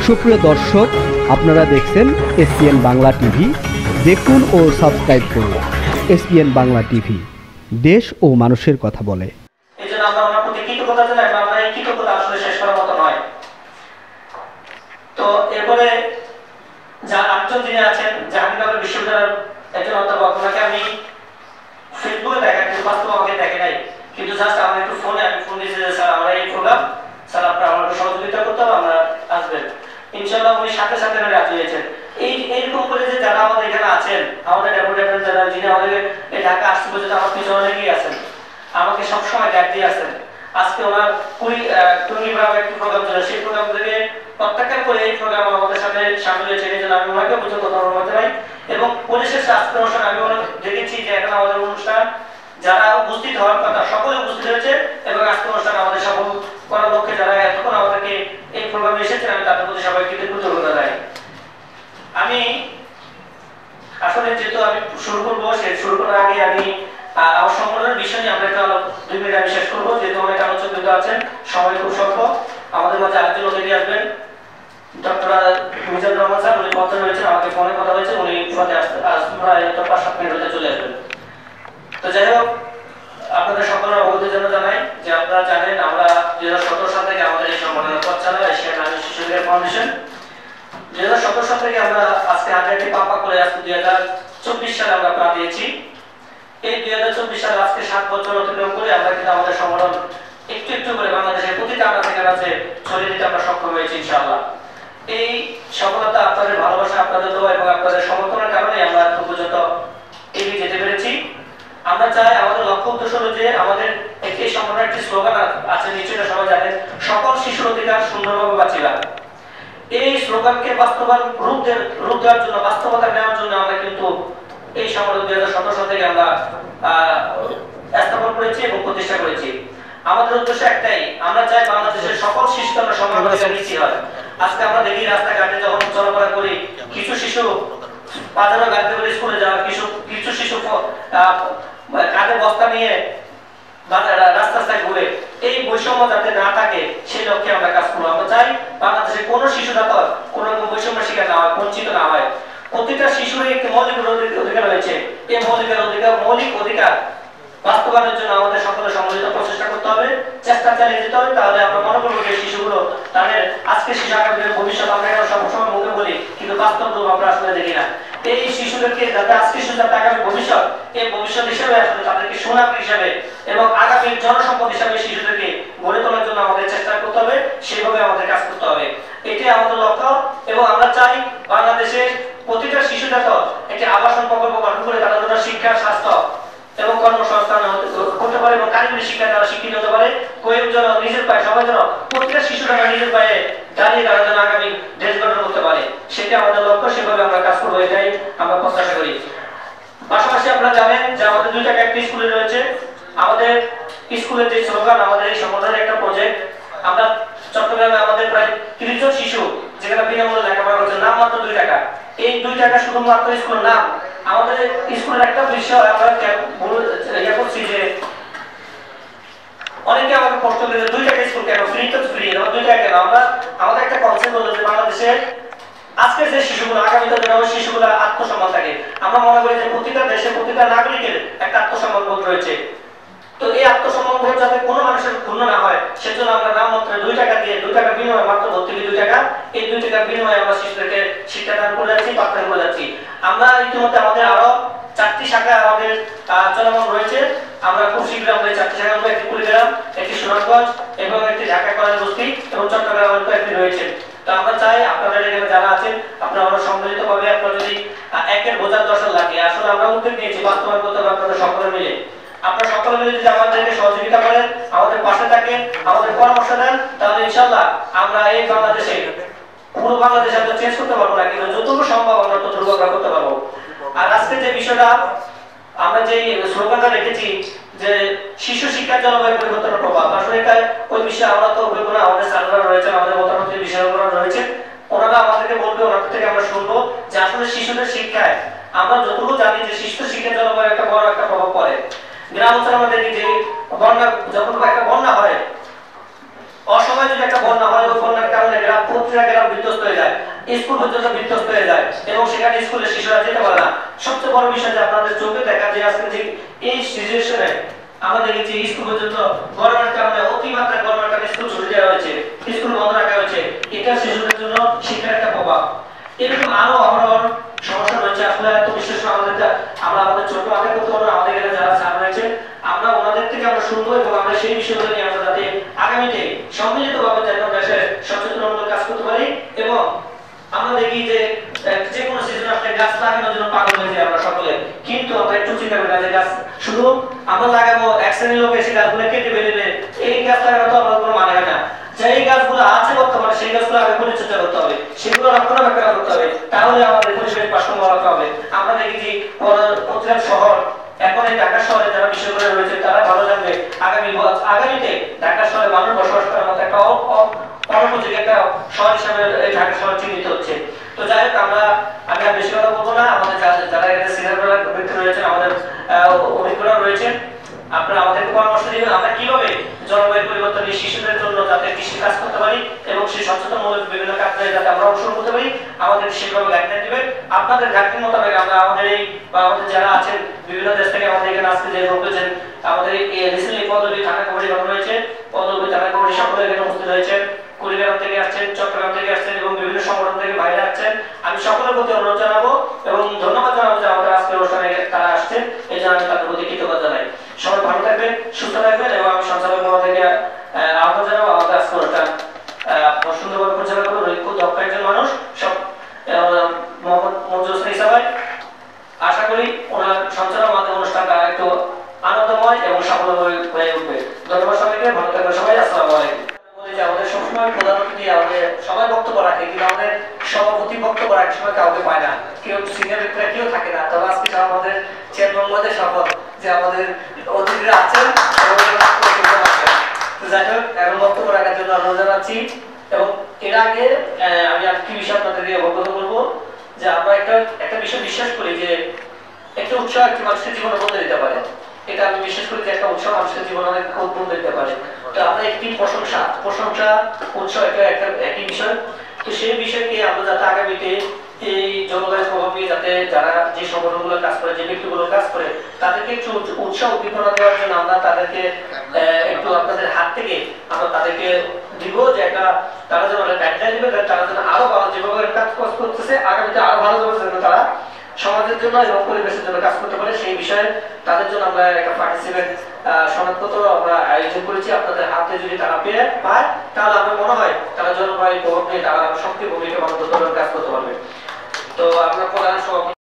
সুপ্রিয় দর্শক, আপনারা দেখছেন এসপিএন বাংলা টিভি। দেখুন ও সাবস্ক্রাইব করুন এসপিএন বাংলা টিভি, দেশ ও মানুষের কথা বলে। এই জন্য আমরা ওনার প্রতি কৃতজ্ঞতা জানাই, আমরা এই কৃতজ্ঞতা আসলে শেষ করার মতো নয়। তো এরপরে যা আটজন যিনি আছেন, জাহাঙ্গীরনগর বিশ্ববিদ্যালয়ের একজন অধ্যাপক, ওনাকে আমি ফেসবুকে দেখা, কিন্তু বাস্তবে আমাকে দেখে নাই, কিন্তু জাস্ট আমার একটু ফোনে আমি ফোন দিয়েছি যে স্যার আমরা এই প্রোগ্রাম, স্যার আপনারা আমাকে সহযোগিতা করতে হবে, আমরা আসবেন। ইনশাআল্লাহ উনি সাথে সাথে রাজি হয়েছেন। এইরকম করে যে যারা আমাদের এখানে আছেন, আমাদের ডেপুটেশন যারা, যিনি আমাদের এই ঢাকা আসতে পর্যন্ত আমার পিছনে অনেকেই আছেন, আমাকে সবসময় গাইড দিয়ে আসেন। আজকে ওনার টুঙ্গিপাড়া একটি প্রোগ্রাম ছিল, সেই প্রোগ্রাম থেকে প্রত্যাখ্যান করে এই প্রোগ্রাম আমাদের সাথে সামিল হয়েছে। এই জন্য আমি ওনাকে বুঝে কথা বলতে পারি। এবং পরিশেষে আজকের অনুষ্ঠান আমি দেখেছি যে এখন আমাদের অনুষ্ঠান যারা উপস্থিত হওয়ার কথা সকলে উপস্থিত হয়েছে, এবং আজকের অনুষ্ঠান আমাদের সফল করার লক্ষ্যে যারা এতক্ষণ আমাদেরকে এই প্রোগ্রামে এসেছেন, আমি তাদের প্রতি সবাইকে কৃতজ্ঞতা জানাই। আমি আসলে যেহেতু আমি শুরু করবো, সে শুরু করার আগে আমি আমার সম্মেলনের বিষয় নিয়ে আমরা একটা 2 মিনিট আমি শেষ করবো, যেহেতু অনেক আলোচক বৃন্দ আছেন, সময় খুব স্বল্প। আমাদের মাঝে আরেকজন অতিথি আসবেন, ডক্টর মিজানুর রহমান স্যার, উনি কথা হয়েছেন, আমাকে ফোনে কথা হয়েছে, উনি পথে আসতে প্রায় 5-7 মিনিট হতে চলে আসবেন। তো যাই হোক, আপনাদের সকলের অবগতির জন্য জানাই যে আপনারা জানেন আমরা 2017 সাল থেকে আমাদের এই সম্মেলনের পথ চালায় এশিয়ান নারী শিশু ফাউন্ডেশন। 2017 সাল থেকে আমরা আজকে হাজারটি পাপা করে আজকে 2024 সালে আমরা পা দিয়েছি। এই 2024 সালে আজকে 7 বছর অতিক্রম করে আমরা কিন্তু আমাদের সম্মেলন একটু একটু করে বাংলাদেশের প্রতিটা কাছে ছড়িয়ে দিতে আমরা সক্ষম হয়েছি ইনশাআল্লাহ। এই সফলতা আপনাদের ভালোবাসা, আপনাদের দোয়া এবং আপনাদের সমর্থনের কারণে আমরা এখন পর্যন্ত এগিয়ে যেতে পেরেছি। আমরা চাই, আমাদের লক্ষ্য উদ্দেশ্য হলো যে আমাদের একটি সম্মেলনের একটি স্লোগান আছে, নিশ্চয়ই সবাই জানেন, সকল শিশুর অধিকার সুন্দরভাবে বাঁচিবা। এই স্লোগানকে বাস্তবায়ন রূপ দেওয়ার জন্য, বাস্তবতা নেওয়ার জন্য আমরা কিন্তু এই সম্মেলন 2017 সাল থেকে আমরা স্থাপন করেছি এবং প্রতিষ্ঠা করেছি। আমাদের উদ্দেশ্য একটাই, আমরা চাই বাংলাদেশের সকল শিশু আমরা সমান অধিকার নিশ্চিত হয়। আজকে আমরা দেখি রাস্তাঘাটে যখন চলাফেরা করি, কিছু শিশু বাজারে গাড়িতে করে স্কুলে যাওয়া, কিছু শিশু কাঁধে বস্তা নিয়ে রাস্তায় ঘুরে। এই বৈষম্য যাতে না থাকে সেই লক্ষ্যে আমরা কাজ করবো। আমরা চাই বাংলাদেশে কোনো শিশু যাতে কোনো রকম বৈষম্যের শিকার না হয়, বঞ্চিত না হয়। প্রতিটা শিশুর একটি মৌলিক অধিকার রয়েছে। এই মৌলিক অধিকার বাস্তবায়নের জন্য আমাদের সকলের সম্মিলিত প্রচেষ্টা করতে হবে, চেষ্টা চালিয়ে যেতে হবে। তাহলে আমরা মনে করবো যে শিশুগুলো তাদের আজকে শিশু আগামী ভবিষ্যৎ, আমরা এটা সবসময় মুখে বলি কিন্তু বাস্তব রূপ আমরা আসলে দেখি না। এই শিশুদেরকে যাতে আজকে শিশু যাতে আগামী ভবিষ্যৎ, এই ভবিষ্যৎ হিসেবে আসলে তাদেরকে সুনাগরিক হিসেবে এবং আগামী জনসম্পদ হিসেবে শিশুদেরকে গড়ে তোলার জন্য আমাদের চেষ্টা করতে হবে, সেইভাবে আমাদের কাজ করতে হবে। এটাই আমাদের লক্ষ্য। এবং আমরা চাই বাংলাদেশের প্রতিটা শিশু যাতে একটি আবাসন প্রকল্প গঠন করে তাদের জন্য শিক্ষা, স্বাস্থ্য এবং কর্মসংস্থান করতে পারে, এবং কারিগরি শিক্ষা তারা শিক্ষিত হতে পারে। কেউ যেন নিজের পায়ে, সবাই যেন প্রতিটা শিশুরা নিজের পায়ে দাঁড়িয়ে তারা যেন আগামী দেশ গঠন করতে পারে, সেটা আমাদের লক্ষ্য। সেভাবে আমরা কাজ করবো, এটাই আমরা প্রত্যাশা করি। পাশাপাশি আপনারা জানেন যে আমাদের 2 টাকা একটি স্কুলে রয়েছে। আমাদের স্কুলের যে স্লোগান, আমাদের এই সংগঠনের একটা প্রজেক্ট, আমরা চট্টগ্রামে আমাদের প্রায় 30 জন শিশু যেখানে বিনামূল্যে লেখাপড়া করছে, নাম মাত্র 2 টাকা। এই 2 টাকা শুধুমাত্র স্কুলের নাম। আমাদের স্কুলের একটা বিষয় আমরা করছি যে অনেকে আমাকে প্রশ্ন করে 2 টাকা স্কুল কেন, ফ্রি তো ফ্রি, 2 টাকা কেন? আমাদের একটা কনসেপ্ট হলো যে বাংলাদেশের আজকের যে শিশুগুলো, আগামীতে যেন শিশুগুলো আত্মসম্মান থাকে। আমরা মনে করি যে প্রতিটা দেশে প্রতিটা নাগরিকের একটা আত্মসম্মান বোধ রয়েছে। তো এই আত্মসম্মান বোধ যাতে কোনো মানুষের ক্ষুণ্ণ না হয়, সেজন্য আমরা নাম মাত্র 2 টাকা দিয়ে, 2 টাকা বিনিময়ে, মাত্র ভর্তি 2 টাকা, এই 2 টাকার বিনিময়ে আমরা শিশুদেরকে শিক্ষাদান করে যাচ্ছি, পাঠদান করে যাচ্ছি। আমরা ইতিমধ্যে আমাদের আরো 4টি শাখা আমাদের চলমান রয়েছে। আমরা খুব শীঘ্র আমাদের 4টি শাখা, একটি কুড়িগ্রাম, একটি সুনামগঞ্জ এবং একটি ঢাকা কলেজ বস্তি এবং চট্টগ্রামের একটি রয়েছে। তো আমরা চাই আপনাদের এখানে যারা আছেন আপনারা সম্মিলিত ভাবে, আপনারা যদি একের বোঝার 10 লাগে, আসলে আমরা উদ্যোগ নিয়েছি বাস্তবায়ন করতে হবে আপনাদের সকলে মিলে। আপনারা সকলে মিলে যদি আমাদেরকে সহযোগিতা করেন, আমাদের পাশে থাকেন, আমাদের পরামর্শ দেন, তাহলে ইনশাআল্লাহ আমরা এই বাংলাদেশে, পুরো বাংলাদেশে আমরা চেঞ্জ করতে পারবো না, কিন্তু যতটুকু সম্ভব আমরা ততটুকু করতে পারবো। আর আজকে যে বিষয়টা আমরা যে স্লোগানটা রেখেছি যে শিশু শিক্ষার জলবায়ু পরিবর্তনের প্রভাব, আসলে এটা ওই বিষয়ে আমরা তো বলবো না, আমাদের স্যাররা রয়েছেন, আমাদের মতামতের বিষয়গুলো রয়েছে, ওনারা আমাদেরকে বলবে, ওনাদের থেকে আমরা শুনবো যে আসলে শিশুদের শিক্ষায় আমরা যতটুকু জানি যে শিশু শিক্ষার জলবায়ু একটা বড় একটা প্রভাব পড়ে। গ্রাম অঞ্চলে আমরা দেখি যে বন্যা, যখন একটা বন্যা হয়, অসময়ে সময় যদি একটা বন্যা হয়, ওই বন্যার কারণে গ্রাম, প্রতিটা গ্রাম বিধ্বস্ত হয়ে যায়, স্কুল পর্যন্ত বিধ্বস্ত হয়ে যায় এবং সেখানে স্কুলের শিশুরা যেতে পারে না। সবচেয়ে বড় বিষয় যে আপনাদের চোখে দেখা যে আজকে যে এই সিচুয়েশনে আমাদের যে স্কুল পর্যন্ত গরমের কারণে, অতিমাত্রায় গরমের কারণে স্কুল ছুটি দেওয়া হয়েছে, স্কুল বন্ধ রাখা হয়েছে, এটা শিশুদের জন্য শিক্ষার একটা প্রভাব। এরকম আরো অহরহ সমস্যা রয়েছে। আসলে এত বিশেষ আমরা আমাদের ছোট আগে করতে পারবো, আমাদের এখানে যারা স্যার রয়েছে আমরা ওনাদের থেকে আমরা শুনবো এবং আমরা সেই বিষয়গুলো নিয়ে আমরা যাতে আগামীতে সম্মিলিতভাবে যেন দেশে সচেতনমূলক কাজ করতে পারি। এবং আমরা দেখি যে যে কোনো সিজনে আপনি গাছ লাগানোর জন্য পাগল হয়ে যাই আমরা সকলে, কিন্তু আমরা একটু চিন্তা করি না যে গাছ শুধু আমরা লাগাবো, এক শ্রেণীর লোক এসে গাছগুলো কেটে ফেলবে, এই গাছ লাগানো তো আমার কোনো মানে হয় না। যেই গাছগুলো আছে বর্তমানে সেই গাছগুলো আগে পরিচর্যা করতে হবে, সেগুলো রক্ষণাবেক্ষণ করতে হবে, তাহলে আমাদের পরিবেশ ভারসাম্য রক্ষা হবে। আমরা দেখি যে প্রতিটা শহর, এখন এই ঢাকা শহরে যারা বিশেষ করে রয়েছে তারা ভালো জানবে আগামীতে ঢাকা শহরে মানুষ বসবাস করার মতো একটা অনুপযোগী একটা শহর হিসাবে এই ঢাকা শহর চিহ্নিত হচ্ছে। তো যাই হোক, আমি আর বেশি কথা বলবো না। আমাদের যারা এখানে সিনিয়র ব্যক্তি রয়েছেন, আমাদের অভিজ্ঞরা রয়েছেন, আপনারা আমাদেরকে পরামর্শ দিবেন আমরা কিভাবে জলবায়ু পরিবর্তন এই শিশুদের জন্য যাতে কৃষি কাজ করতে পারি এবং সেই সচেতনমূলক বিভিন্ন কাজে যাতে আমরা অংশগ্রহণ করতে পারি, আমাদের সেভাবে গাইডলাইন দিবেন। আপনাদের গাইডলাইন মোতাবেক আমরা আমাদের এই বা আমাদের যারা আছেন বিভিন্ন দেশ থেকে আমাদের এখানে আজকে যে লোক রয়েছেন, আমাদের এই রিসেন্টলি পদবী থানা কমিটি গঠন হয়েছে, পদবী থানা কমিটি সকলে এখানে উপস্থিত হয়েছেন, কুড়িগ্রাম থেকে আসছেন, চট্টগ্রাম থেকে আসছেন এবং বিভিন্ন সংগঠন থেকে বাইরে আসছেন। আমি সকলের প্রতি অনুরোধ জানাবো এবং ধন্যবাদ জানাবো যে আমাদের আজকের অনুষ্ঠানে তারা আসছেন, এই জন্য আমি তাদের প্রতি কৃতজ্ঞতা জানাই। সবাই ভালো থাকবেন, সুস্থ থাকবেন এবং আমি সঞ্চালক মহোদয়কে আহ্বান জানাবো আমাদের আজকের অনুষ্ঠান সুন্দরভাবে পরিচালনা করবেন। খুব দক্ষ একজন মানুষ, সব মোহাম্মদ মঞ্জুর হোসেন ইসাবাই। আশা করি ওনার সঞ্চালনের মাধ্যমে অনুষ্ঠানটা একটু আনন্দময় এবং সফলভাবে হয়ে উঠবে। ধন্যবাদ সবাইকে, ভালো থাকবেন সবাই। আসসালামু আলাইকুম। আমাদের সবসময় প্রধান অতিথি আমাদের সবাই বক্তব্য রাখে, কিন্তু আমাদের সভাপতি বক্তব্য রাখার সময় কাউকে পায় না, কেউ সিনিয়র ব্যক্তিরা কেউ থাকে না। তবে আজকে আমাদের চেয়ারম্যান মহোদয় শপথ যে আমাদের অতিথিরা আছেন, যাই হোক এখন বক্তব্য রাখার জন্য অনুরোধ জানাচ্ছি। এবং এর আগে আমি একটি বিষয় আপনাদেরকে অবগত করবো যে আমরা একটা বিষয় বিশ্বাস করি যে একটা উৎসাহ একটি মানুষের জীবনে বদলে দিতে পারে। এটা আমি বিশ্বাস করি যে একটা উৎসাহ মানুষের জীবনে অনেক বদলে দিতে পারে। তো আমরা একটি প্রশংসা উৎসাহ এটা একটা একই বিষয়। তো সেই বিষয়কে আমরা যাতে আগামীতে এই জলবায়ু প্রভাব নিয়ে যাতে যারা যে সংগঠনগুলো কাজ করে, যে ব্যক্তিগুলো কাজ করে, তাদেরকে একটু উৎসাহ উদ্দীপনা দেওয়ার জন্য আমরা তাদেরকে একটু আপনাদের হাত থেকে আমরা তাদেরকে দিব যে একটা তারা যেন গাইডলাইন দিবে, তারা যেন আরো ভালো যেভাবে কাজ করতেছে আগামীতে আরো ভালো যেন তারা সমাজের জন্য এবং পরিবেশের জন্য কাজ করতে পারে, সেই বিষয়ে তাদের জন্য আমরা একটা পার্টিসিপেট সনদপত্র আমরা আয়োজন করেছি। আপনাদের হাতে যদি তারা পায় তাহলে আমার মনে হয় তারা জলবায়ু প্রভাব নিয়ে তারা সক্রিয় ভূমিকা পালন করতে কাজ করতে পারবে। তো আপনার প্রধান সভাপতি